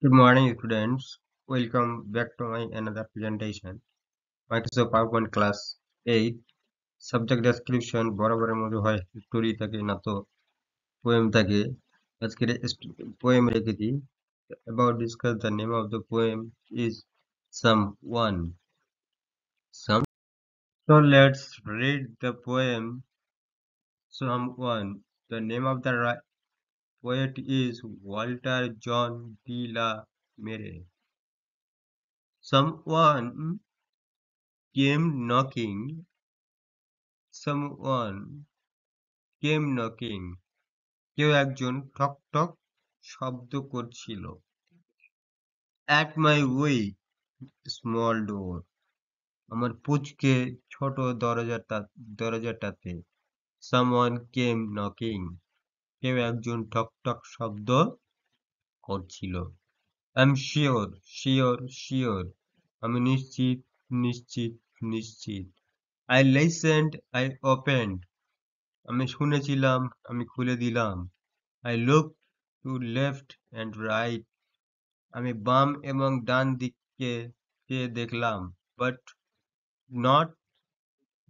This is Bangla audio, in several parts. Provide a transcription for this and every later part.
Good morning, students. Welcome back to my another presentation. Microsoft PowerPoint class 8. Subject description বরাবরের মতো হয় স্টোরি থাকে না তো পোয়েম থাকে আজকের পোয়েম রেখেছি about discuss the name of the poem is someone some so let's read the poem someone. The name of the poet is Walter John de la Mare. Someone came knocking. Someone came knocking. কেউ একজন ঠক ঠক শব্দ করছিল। At my wee small door. আমার পুচকে ছোট দরজাটাতে। Someone came knocking. কেউ একজন ঠক ঠক শব্দ করছিল। I'm sure, sure, sure. আমি নিশ্চিত, নিশ্চিত, নিশ্চিত। I listened, I opened. আমি শুনেছিলাম, আমি খুলে দিলাম। I looked to left and right. আমি বাম এবং ডান দিকে চেয়ে দেখলাম। But not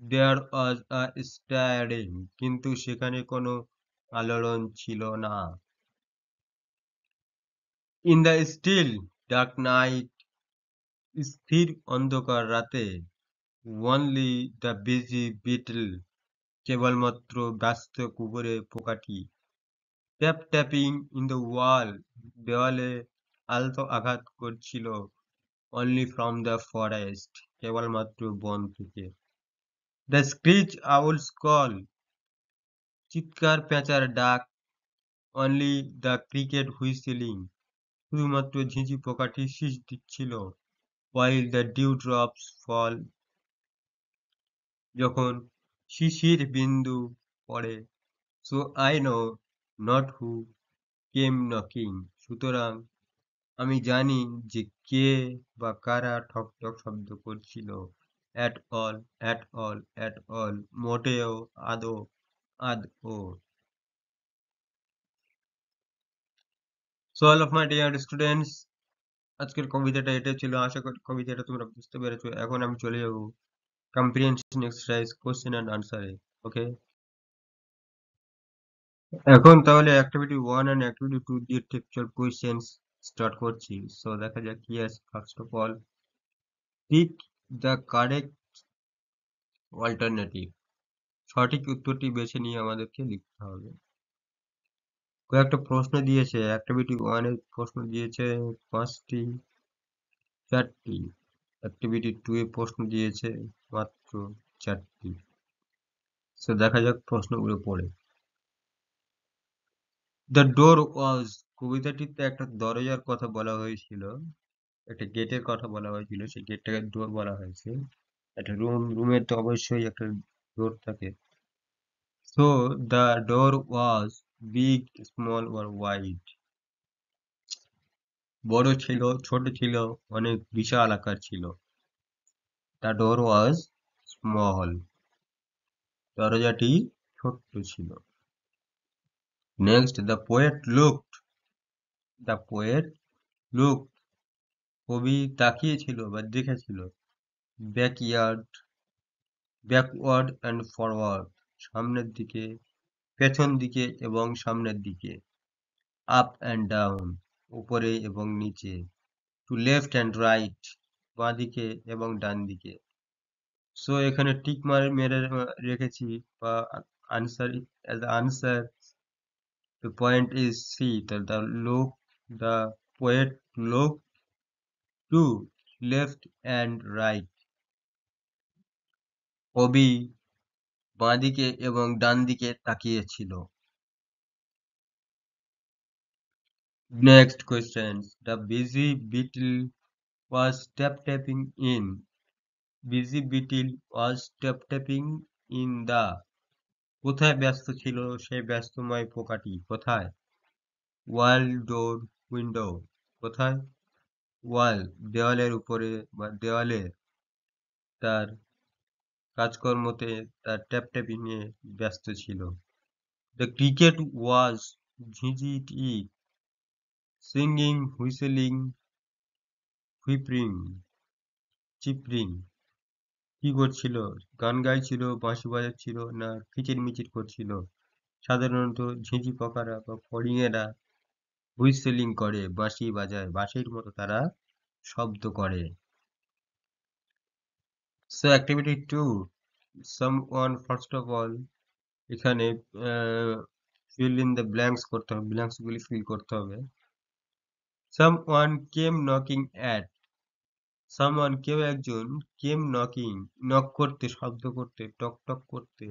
there was a stirring. কিন্তু সেখানে কোনো আলোড়ন ছিল না। In the still dark night, স্থির অন্ধকার রাতে, only the busy beetle, কেবলমাত্র ব্যস্ত কুকুরে পোকাটি, ট্যাপ ট্যাপিং ইন দ্য ওয়াল, দেওয়ালে আলতো আঘাত করছিল, only from the forest, কেবলমাত্র বন থেকে। The screech owl's call, চিৎকার পেঁচার ডাক, only the cricket whistling, শুধুমাত্র ঝিঁঝি পোকাটি শীষ দিচ্ছিল, while the dewdrops fall, যখন শিশির বিন্দু পড়ে। So I know not who came knocking, সুতরাং আমি জানি যে কে বা কারা ঠক ঠক শব্দ করছিল। At all, at all, at all, মোটেও, আদৌ, আদৌ। So all of my dear students, আজকের কবিতাটা এটা ছিল। আশা করি কবিতাটা তোমরা বুঝতে পেরেছো। এখন আমি চলে যাবো comprehension exercise question and answer এ। ওকে, এখন তাহলে activity 1 and activity 2 দিয়ে textual questions স্টার্ট করছি। সো দেখা যাক কি আছে। First of all, pick the correct alternative. সঠিক উত্তরটি বেছে নিয়ে আমাদেরকে লিখতে হবে। কয়েকটা প্রশ্ন দিয়েছে। অ্যাক্টিভিটি 1 এর প্রশ্ন দিয়েছে 5টি, 4টি। অ্যাক্টিভিটি 2 এ প্রশ্ন দিয়েছে মাত্র 4টি। সো দেখা যাক প্রশ্নগুলো পড়ে। দ্য ডোর ওয়াজ, কবিতাটিতে একটা দরজার কথা বলা হয়েছিল, একটা গেটের কথা বলা হয়েছিল, সেই গেটটাকে ডোর বলা হয়েছে। একটা রুমের তো অবশ্যই একটা ডোর থাকে। So the door was big, small or wide, বড় ছিল, ছোট ছিল, অনেক বিশাল আকার ছিল। দ্য ডোর ওয়াজ স্মল, দরজাটি ছোট্ট ছিল। Next, the poet looked, the poet looked, কবি তাকিয়েছিল বা দেখেছিল। ব্যাকইয়ার্ড, ব্যাকওয়ার্ড অ্যান্ড ফরওয়ার্ড, সামনের দিকে, পেছন দিকে এবং সামনের দিকে। আপ অ্যান্ড ডাউন, উপরে এবং নিচে। টু লেফট অ্যান্ড রাইট, বাঁ দিকে এবং ডান দিকে। সো এখানে টিক মেরে রেখেছি বা answer, as answer the point is C. The poet looked to left and right. কবি বাঁ দিকে এবং ডান দিকে তাকিয়েছিল। Next questions. The busy beetle was tap-tapping in. Busy beetle was tap-tapping in the. কোথায় ব্যস্ত ছিল সেই ব্যস্তময় পোকাটি? কোথায়? ওয়াল, ডোর, উইন্ডো। কোথায়? ওয়াল, দেওয়ালের উপরে বা দেওয়ালে তার কাজকর্মতে, তার ট্যাপ-ট্যাপিং এ ব্যস্ত ছিল। The cricket was, ঝিঁঝিটি সিঙ্গিং, হুইসেলিং, হুইপরিং, চিপরিং। কি করছিল? গান গাইছিল, বাঁশি বাজাচ্ছিল, না কিচিরমিচির করছিল? সাধারণত ঝিঁঝি পোকারা বা ফড়িংয়েরা হুইসেলিং করে, বাঁশি বাজায়, বাঁশির মতো তারা শব্দ করে। So activity 2, someone first of all, এখানে fill in the blanks করতে হবে, blanks গুলি fill করতে হবে। Someone came knocking at, someone কেউ একজন came knocking, knock করতে, শব্দ করতে, টক টক করতে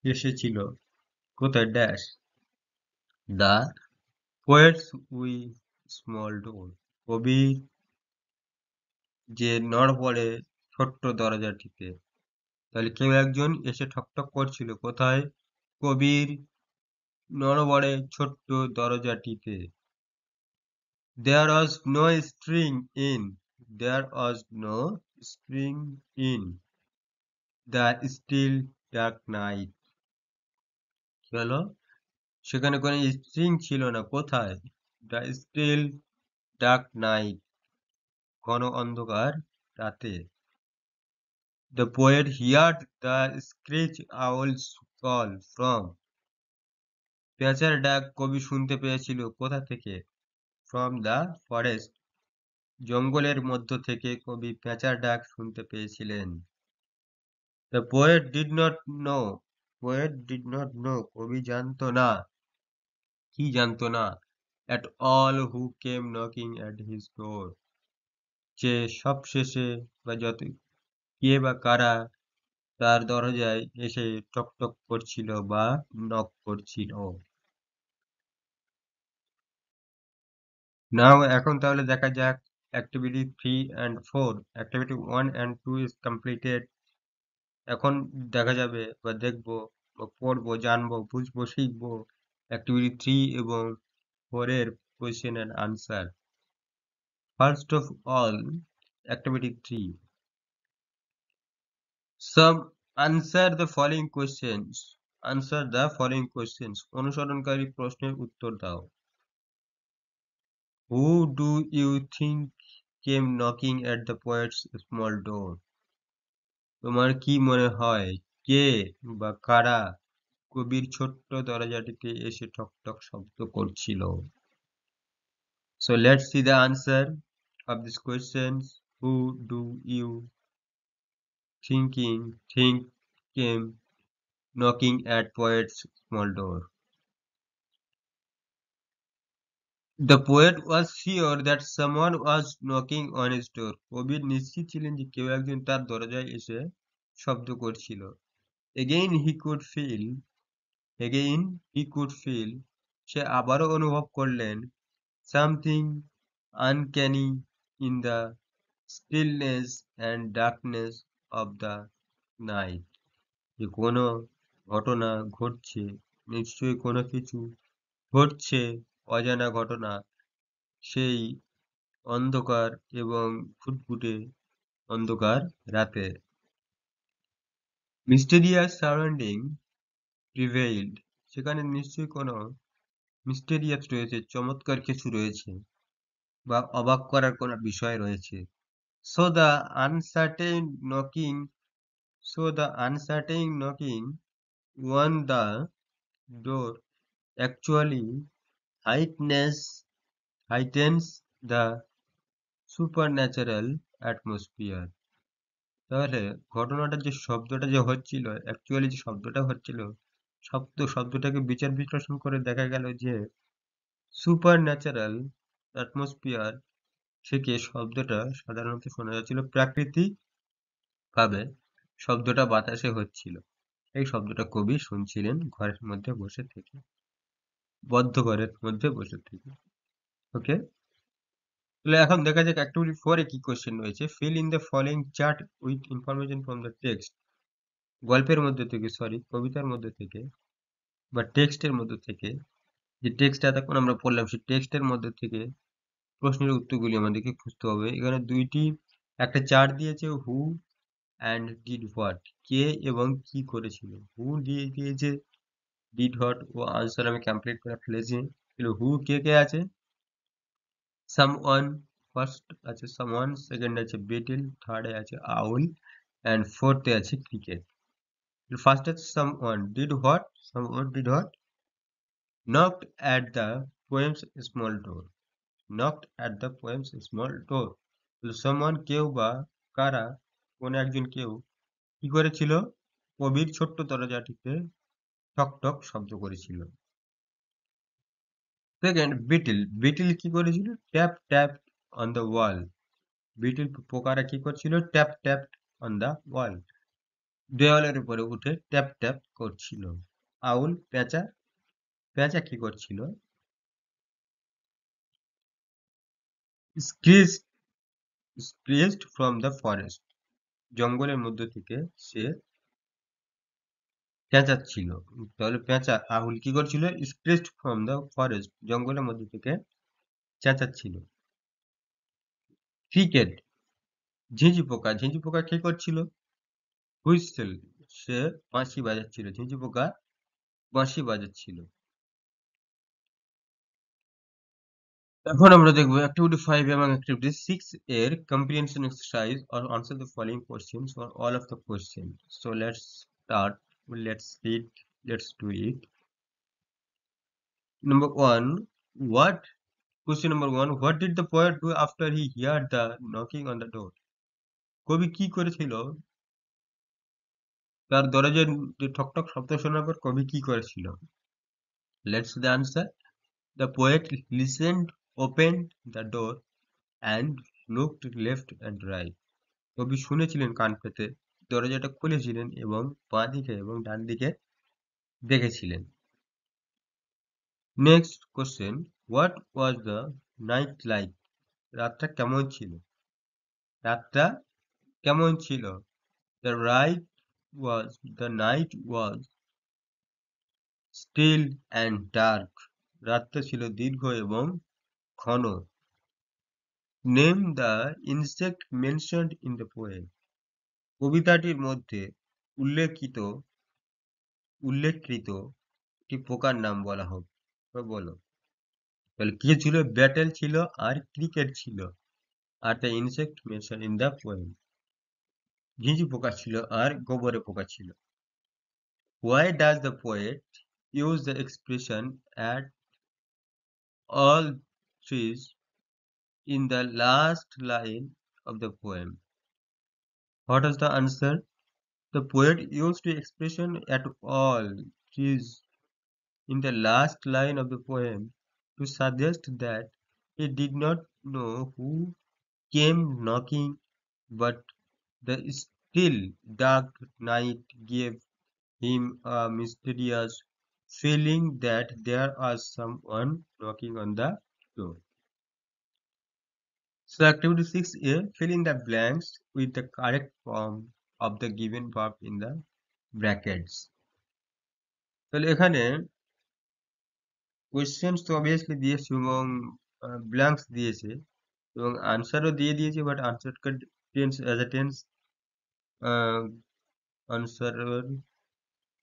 এসেছিল। কোথায়? Dash the poets with small door, কবির যে নড়বড়ে ছোট্ট দরজাটিতে। তাহলে কেউ একজন এসে ঠকঠক করছিল কোথায়? কবির নড়বড়ে ছোট্ট দরজাটিতে। There was no string in, there was no string in the still dark night. কি হলো? সেখানে কোনো স্ট্রিং ছিল না। কোথায়? The still dark night, ঘন অন্ধকার রাতে। The poet heard the screech owl's call from, পেঁচার ডাক কবি শুনতে পেয়েছিল কোথা থেকে? From the forest, জঙ্গলের মধ্য থেকে কবি পেঁচার ডাক শুনতে পেয়েছিলেন। The poet did not know, poet did not know, কবি জানতো না। কি জানতো না? At all who came knocking at his door, যে সবশেষে বা যত কে বা কারা তার দরজায় এসে টক টক করছিল বা নক করছিল। নাও এখন তাহলে দেখা যাক activity 3 and 4. Activity 1 and 2 is completed. এখন দেখা যাবে বা দেখবো বা পড়বো, জানবো, বুঝবো, শিখবো activity 3 এবং 4 এর question and answer. First of all, activity 3. Some answer the following questions. Answer the following questions. অনুসরণকারী প্রশ্নের উত্তর দাও। Who do you think came knocking at the poet's small door? তোমার কি মনে হয় কে বা কারা কবির ছোট্ট দরজাটিতে এসে ঠক ঠক শব্দ করছিল? So let's see the answer of these questions. Who do you think came knocking at poet's small door? The poet was sure that someone was knocking on his door. কবির নিশ্চিত ছিলেন যে কেউ একজন তার দরজায় এসে শব্দ করছিল। Again he could feel, সে আবারও অনুভব করলেন, something uncanny in the stillness and darkness of the night. যে কোনো ঘটনা ঘটছে, নিশ্চয়ই কোনো কিছু ঘটছে, অজানা ঘটনা সেই অন্ধকার এবং ফুটফুটে অন্ধকার রাতে। Mysterious surrounding prevailed, সেখানে নিশ্চয়ই কোনো মিস্টেরিয়াস রয়েছে, চমৎকার কিছু রয়েছে বা অবাক করার কোনো বিষয় রয়েছে। So the uncertain knocking, so the uncertain knocking on the door actually heightens the supernatural atmosphere. তাহলে ঘটনাটা যে শব্দটা যে হচ্ছিল, অ্যাকচুয়ালি যে শব্দটা হচ্ছিল, শব্দটাকে বিচার বিশ্লেষণ করে দেখা গেল যে সুপারন্যাচারাল অ্যাটমসফিয়ার থেকে শব্দটা সাধারণত শোনা যাচ্ছিল প্রাকৃতিক ভাবে, শব্দটা বাতাসে হচ্ছিল। এই শব্দটা কবি শুনছিলেন ঘরের মধ্যে বসে থেকে, বদ্ধ ঘরের মধ্যে বসে থেকে। ওকে, তাহলে এখন দেখা যাক অ্যাক্টিভিটি 4 এ কি কোশ্চেন রয়েছে। Fill in the following chart with information from the text. গল্পের মধ্যে থেকে, কবিতার মধ্যে থেকে বা টেক্সটের মধ্যে থেকে, যে টেক্সটটা এতক্ষণ আমরা পড়লাম সেই টেক্সটের মধ্যে থেকে প্রশ্নের উত্তরগুলি আমাদেরকে খুঁজতে হবে। এখানে একটা চার্ট দিয়েছে, হু অ্যান্ড ডিড হোয়াট, কে এবং কি করেছিল। হু দিয়ে দিয়েছে, ডিড হোয়াট ও আনসার আমি কমপ্লিট করে ফেলেছি। হু কে কে আছে? সামওয়ান ফার্স্ট আছে সামওয়ান, সেকেন্ড আছে বেটেল, থার্ডে আছে আউল, অ্যান্ড ফোর্থে আছে ক্রিকেট। ফার্স্ট আছে someone did what, someone did what, knocked at the poem's small door, knocked at the poem's small door. someone কেউ বা কারা, কোন একজন কেউ কি করেছিল, কবির ছোট্ট দরজাটিতে ঠক ঠক শব্দ করেছিল। সেকেন্ড বিটল, বিটল কি করেছিল, tap tap on the wall, beetle পোকারা কি করছিল, tap tap on the wall, দেওয়ালের উপরে উঠে ট্যাপ ট্যাপ করছিল। আউল পেঁচা, পেঁচা কি করছিল, স্ক্রিজড, স্ক্রিজড ফ্রম দ্য ফরেস্ট, জঙ্গলের মধ্য থেকে সে চেঁচাচ্ছিল। তাহলে পেঁচা আহুল কি করছিল, স্ক্রিজড ফ্রম দ্য ফরেস্ট, জঙ্গলের মধ্য থেকে চেঁচাচ্ছিল। ক্রিকেট, ঝিঁঝি পোকা, ঝিঁঝি পোকা কি করছিল, হুইসেল, সে বাঁশি বাজাচ্ছিল, ঝিঁঝি পোকা বাঁশি বাজাচ্ছিল। এখন আমরা দেখবো অ্যাক্টিভিটি 5 এবং অ্যাক্টিভিটি 6 এর comprehension exercise or answer the following questions or all of the questions. So let's start, let's read, let's do it. Number 1, what, question number 1, what did the poet do after he heard the knocking on the door? কবি কি করেছিল, তার দরজায় যে ঠক ঠক শব্দ শোনার পর কবি কি করেছিল? Let's see the answer. The poet listened, opened the door and looked left and right. কবি শুনেছিলেন কান পেতে, দরজাটা খুলেছিলেন এবং বাঁ দিকে এবং ডান দিকে দেখেছিলেন। Next question, what was the night like? রাতটা কেমন ছিল? রাতটা কেমন ছিল? The right was, the night was still and dark. রাতটা ছিল দীর্ঘ এবং ঘন। Name the insect mentioned in the poem. কবিতাটির মধ্যে উল্লেখকৃত একটি পোকার নাম বলা হোক, বলো। তাহলে কি ছিল, ব্যাটেল ছিল আর ক্রিকেট ছিল, আর the insect mention in the poem, ঝিঁঝি পোকা ছিল আর গোবরে পোকা ছিল। Why does the poet use the expression at all trees in the last line of the poem? What is the answer? The poet used the expression at all trees in the last line of the poem to suggest that he did not know who came knocking, but the still dark night gave him a mysterious feeling that there was someone knocking on the door. So activity 6A, fill in the blanks with the correct form of the given verb in the brackets. তাহলে এখানে কোয়েশ্চেন্স তো অবভিয়াসলি দিয়েছে এবং ব্ল্যাঙ্কস দিয়েছে এবং আনসারও দিয়ে দিয়েছে, বাট আনসারকে tense as a tense answer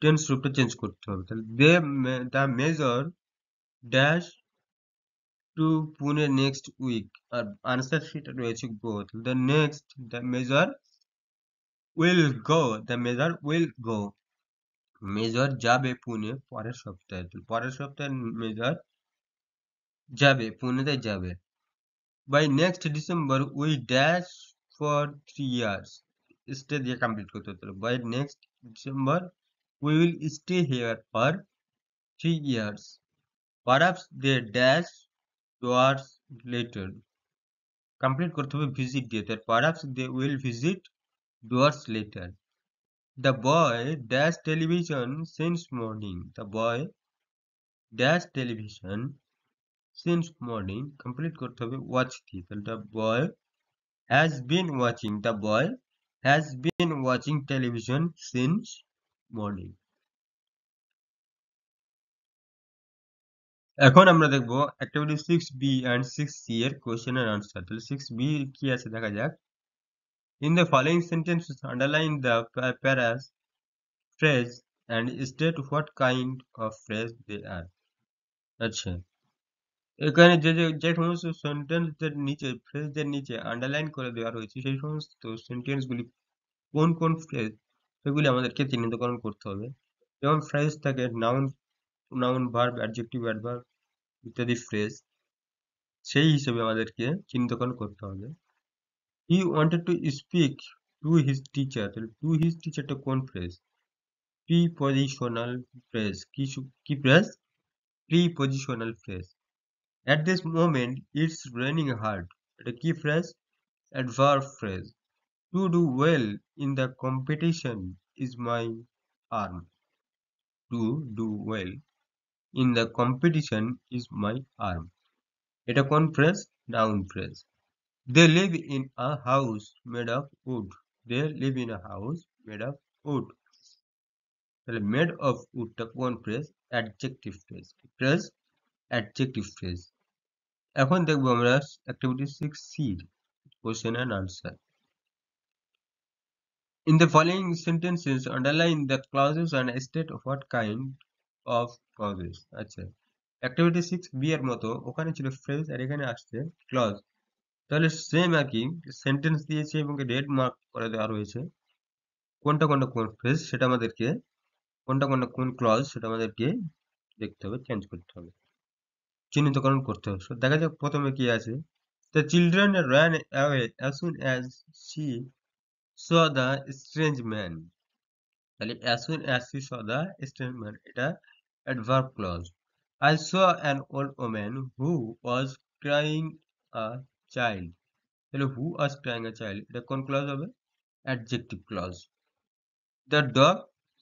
tense রূপটা চেঞ্জ করতে হবে। তাহলে the major dash to Pune next week, আর আনসার সেটা রয়েছে go. The next, the major will go, the major will go, major যাবে পুনে পরের সপ্তাহে, পরের সপ্তাহে মেজর যাবে, পুনেতে যাবে। By next December we dash for 3 years, stay দিয়ে কমপ্লিট করতে হতো। By next December we will stay here for 3 years. Perhaps they dash towards later, complete করতে হবে ভিজিট দিয়ে, তার perhaps they will visit towards later. The boy dash television since morning, the boy dash television since morning, complete করতে হবে ওয়াচ দিয়ে, তাহলে the boy has been watching, the boy has been watching television since morning. এখন আমরা দেখবো অ্যাক্টিভিটি 6B and 6C এর কোশ্চেন এর আনসার। তাহলে 6B কি আছে দেখা যাক। In the following sentences underline the phrase and state what kind of phrase they are. আচ্ছা, এখানে যে সমস্ত সেন্টেন্সদের নিচে ফ্রেজদের নিচে আন্ডারলাইন করে দেওয়া রয়েছে সেই সমস্ত সেন্টেন্সগুলি কোন কোন ফ্রেজ সেগুলি আমাদেরকে চিহ্নিতকরণ করতে হবে। যেমন ফ্রেজ থাকে নাউন, ভার্ব, অ্যাডজেক্টিভ, অ্যাডভার্ব ইত্যাদি ফ্রেজ, সেই হিসেবে আমাদেরকে চিহ্নিতকরণ করতে হবে। He wanted to speak to his teacher, তাহলে টু হিজ টিচারটা কোন ফ্রেজ? Prepositional phrase. কি phrase? Prepositional phrase. At this moment it's raining hard, এটা কি phrase? Adverb phrase. To do well in the competition is my arm. To do well in the competition is my arm. এটা কোন phrase? Noun phrase. They live in a house made of wood. They live in a house made of wood. তাহলে মেড অফ উডটা কোন phrase? Adjective phrase. Phrase adjective phrase. এখন দেখবো আমরা activity 6C, question and answer. In the following sentences, underline the clauses and state what kind of clauses. আচ্ছা, অ্যাক্টিভিটি 6B এর মতো ওখানে ছিল ফ্রেজ আর এখানে আসছে ক্লজ। তাহলে সেম একই সেন্টেন্স দিয়েছে এবং রেড মার্ক করে দেওয়া রয়েছে। কোনটা কোনটা কোন ফ্রেজ সেটা আমাদেরকে, কোনটা কোনটা কোন ক্লজ সেটা আমাদেরকে দেখতে হবে, চেঞ্জ করতে হবে, চিহ্নিতকরণ করতে হবে। দেখা যাক প্রথমে কি আছে। The children ran away as soon as she saw the strange man. তাহলে as soon as she saw the strange man এটা adverb clause. I saw an old woman who was crying a child. তাহলে who was crying a child এটা কোন clause হবে? Adjective clause. The dog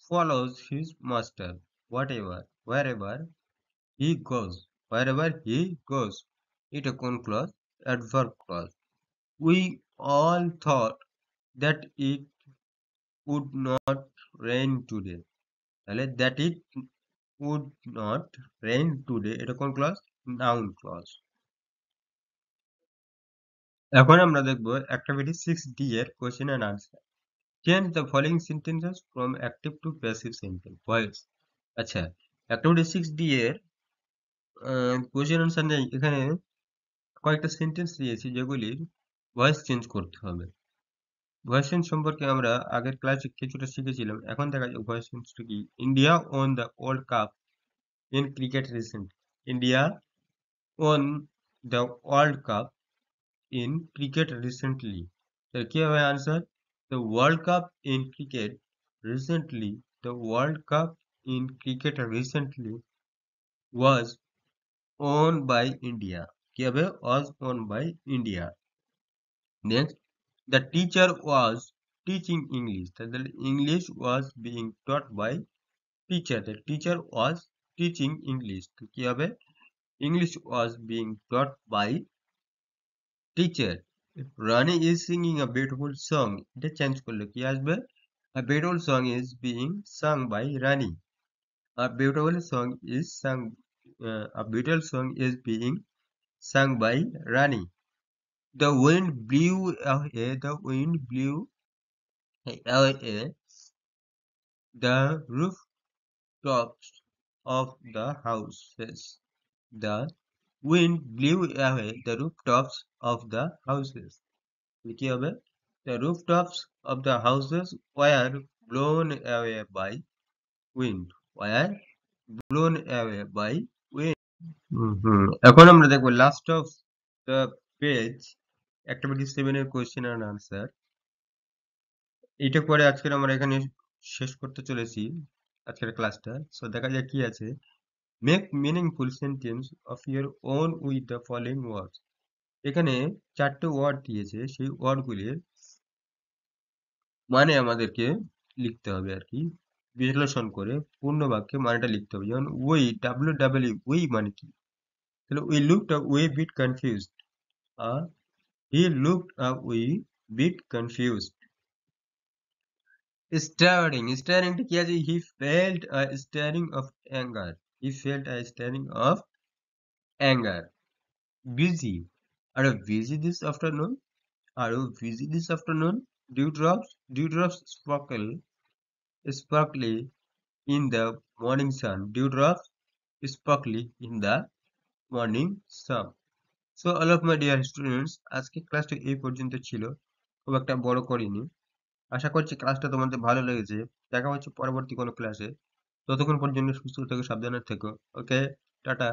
follows his master wherever he goes. Wherever he goes. এটা কোন clause? Adverb clause. We all thought that it would not rain today. তাহলে that it would not rain today এটা কোন ক্লজ? Noun clause. এখন আমরা দেখব অ্যাক্টিভিটি 6D এর question and answer. Change the following sentences from active to passive sentence voice. আচ্ছা, অ্যাক্টিভিটি 6D এর কোশ্চেন আনসার নেই, এখানে কয়েকটা সেন্টেন্স দিয়েছি যেগুলির ভয়েস চেঞ্জ করতে হবে। ভয়েস চেঞ্জ সম্পর্কে আমরা আগের ক্লাসে কিছুটা শিখেছিলাম, এখন দেখা যাক ভয়েস চেঞ্জটা কি। India won the world cup in cricket recently. India won the World Cup in cricket recently. তাহলে কি হবে answer? The World Cup in cricket recently. The World Cup in cricket recently was won by India. কি হবে? Was won by India. Next, the teacher was teaching English. তাহলে English was being taught by teacher. The teacher was teaching English. তো কি হবে? English was being taught by teacher. Rani is singing a beautiful song. এটা চেঞ্জ করলে কি আসবে? A beautiful song is being sung by Rani. A beautiful song is sung. A beautiful song is being sung by Rani. The wind blew away. The wind blew away the rooftops of the houses. The wind blew away the rooftops of the houses. কি হবে? The rooftops of the houses were blown away by wind. Were blown away by wind. এখন আমরা দেখবো last of the page activity 7 এর কোয়েশ্চেন এন্ড আনসার। এটা করে আজকের আমরা এখানে শেষ করতে চলেছি আজকের ক্লাসটা। সো দেখা যাক কি আছে। Make meaningful sentence of your own with the following ওয়ার্ডস। এখানে 4টে ওয়ার্ড দিয়েছে, সেই ওয়ার্ডগুলির মানে আমাদেরকে লিখতে হবে আর কি, বিশ্লেষণ করে পূর্ণ বাক্যে মানেটা লিখতে হবে। যেমন উই, উই মানে কি? তাহলে wee looked a wee bit confused. He looked a wee bit confused. স্টারিংটা কি আছে? He felt a stirring of anger. He felt a stirring of anger. Busy, আর বিজি দিস আফটারনুন, আর busy this afternoon. Dewdrops sparkly in the morning sun. Dewdrops sparkly in the morning sun. So all of my dear students, আজকে ক্লাসটা এই পর্যন্ত ছিল, খুব একটা বড় করিনি। আশা করছি ক্লাসটা তোমাদের ভালো লেগেছে। দেখা হচ্ছে পরবর্তী কোনো ক্লাসে। ততক্ষণ পর্যন্ত সুস্থ থেকো, সাবধানে থেকো। ওকে, টাটা।